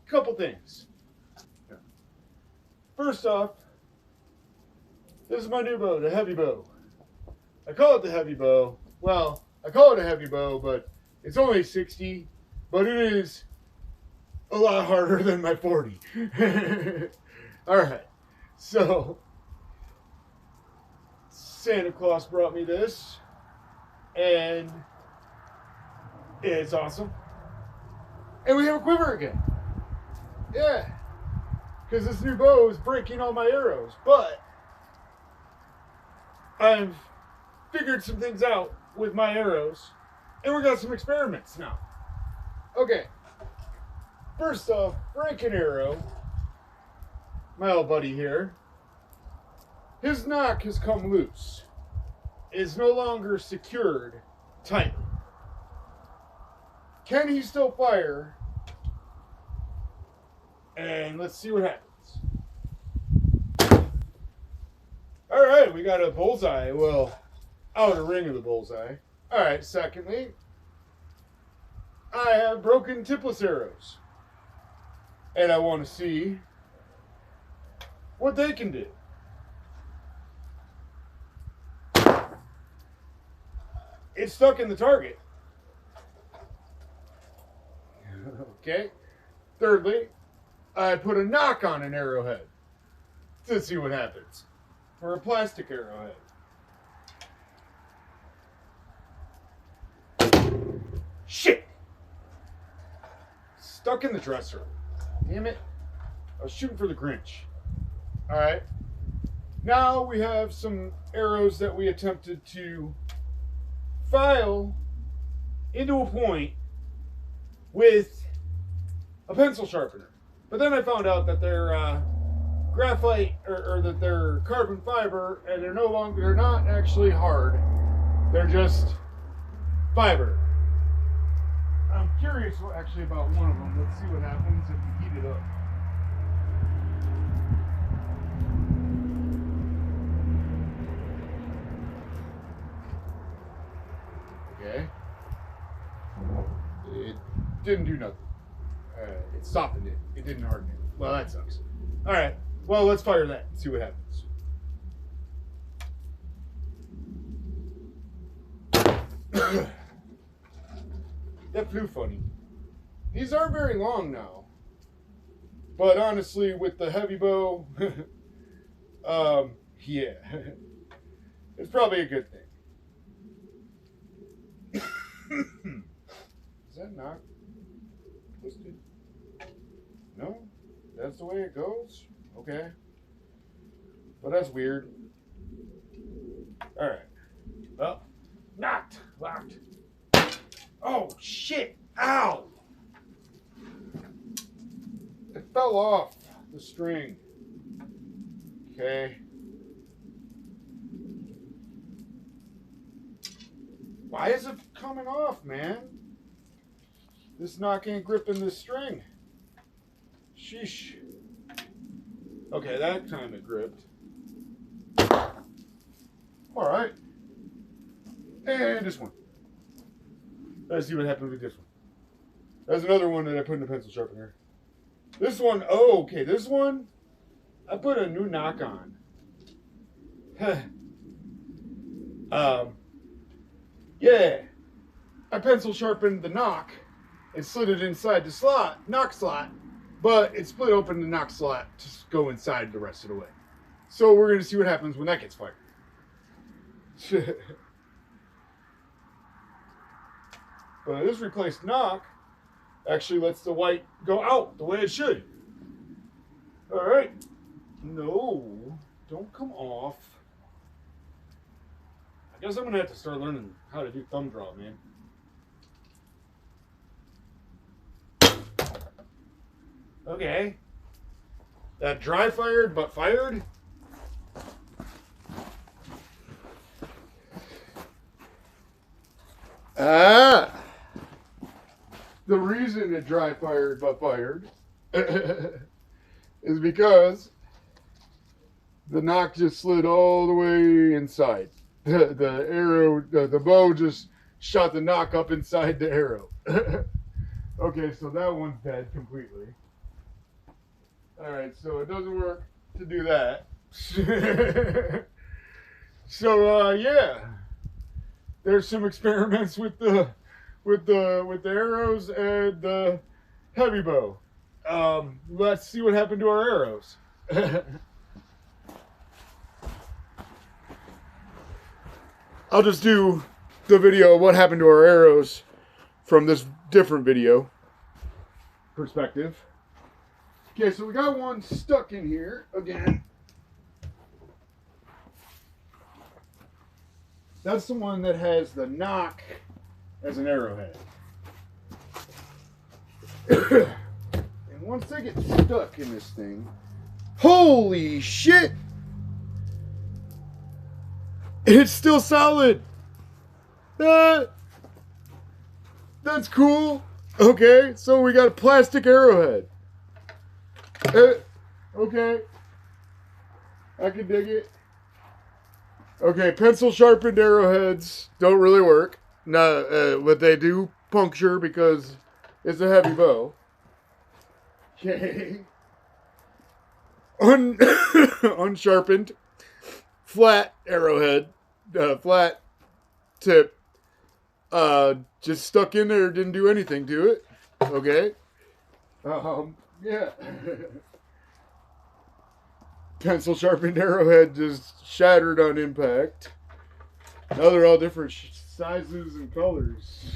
couple things. First off, this is my new bow, the heavy bow. I call it the heavy bow. Well, I call it a heavy bow, but it's only 60, but it is a lot harder than my 40. All right, so Santa Claus brought me this, and it's awesome. And we have a quiver again. Yeah, because this new bow is breaking all my arrows, but I've figured some things out with my arrows, and we got some experiments now. Okay, first off, break an arrow. My old buddy here, his nock has come loose. It is no longer secured tightly. Can he still fire? And let's see what happens. All right, we got a bullseye. Well, outer ring of the bullseye. All right, secondly, I have broken tipless arrows. And I want to see what they can do. It's stuck in the target. Okay. Thirdly, I put a knock on an arrowhead to see what happens for a plastic arrowhead. Shit! Stuck in the dresser. Damn it. I was shooting for the Grinch. Alright. Now we have some arrows that we attempted to file into a point with a pencil sharpener. But then I found out that they're graphite or that they're carbon fiber, and they're not actually hard. They're just fiber. I'm curious actually about one of them. Let's see what happens if we heat it up. Okay. It didn't do nothing. It softened it. It didn't harden it. Well, that sucks. All right. Well, let's fire that and see what happens. That flew funny. These aren't very long now. But honestly, with the heavy bow, yeah. It's probably a good thing. Is that not twisted? No? That's the way it goes? Okay. But that's weird. Alright. Well, knocked. Locked. Oh, shit. Ow! It fell off the string. Okay. Why is it coming off, man? This knock ain't gripping this string. Sheesh. Okay, that time it gripped. Alright. And this one. Let's see what happens with this one. That's another one that I put in the pencil sharpener. This one, oh, okay, this one, I put a new knock on. Yeah, I pencil sharpened the knock and slid it inside the knock slot, but it split open the knock slot to go inside the rest of the way. So we're going to see what happens when that gets fired. But this replaced knock actually lets the white go out the way it should. All right. No, don't come off. I guess I'm gonna have to start learning how to do thumb draw, man. Okay. That dry fired but fired. Ah. The reason it dry fired but fired is because the knock just slid all the way inside. The arrow, the bow just shot the knock up inside the arrow. Okay, so that one's dead completely. Alright, so it doesn't work to do that. So yeah. There's some experiments with the arrows and the heavy bow. Let's see what happened to our arrows. I'll just do the video of what happened to our arrows from this different video perspective. Okay, so we got one stuck in here again. That's the one that has the knock as an arrowhead. And once they get stuck in this thing, holy shit! It's still solid. That's cool. Okay, so we got a plastic arrowhead. Okay, I can dig it. Okay, pencil sharpened arrowheads don't really work. No, but they do puncture because it's a heavy bow. Okay. Unsharpened, flat arrowhead, flat tip. Just stuck in there, didn't do anything to it. Okay. Yeah. Pencil sharpened arrowhead just shattered on impact. Now they're all different sizes and colors.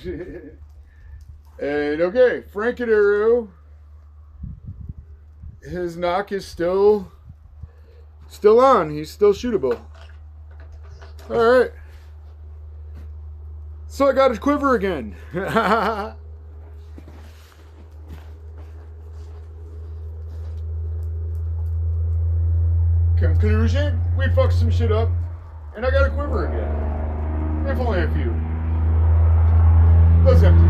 And okay, Franken arrow. His knock is still on. He's still shootable. All right. So I got a quiver again. Conclusion, we fucked some shit up, and I got a quiver again. If only a few. That's empty.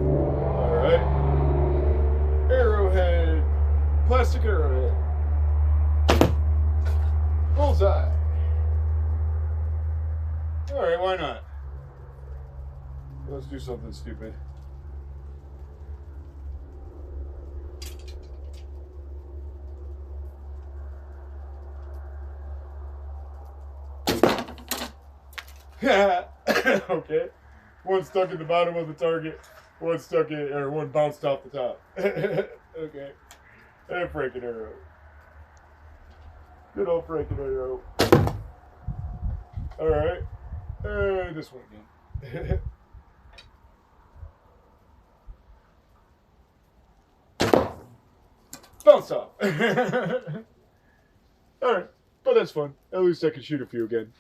Alright. Arrowhead. Plastic arrowhead. Bullseye. Alright, why not? Let's do something stupid. Okay. One stuck at the bottom of the target. One bounced off the top. Okay. And Franken arrow. Good old Franken arrow. Alright. This one again. Bounce off. Alright. But that's fun. At least I can shoot a few again.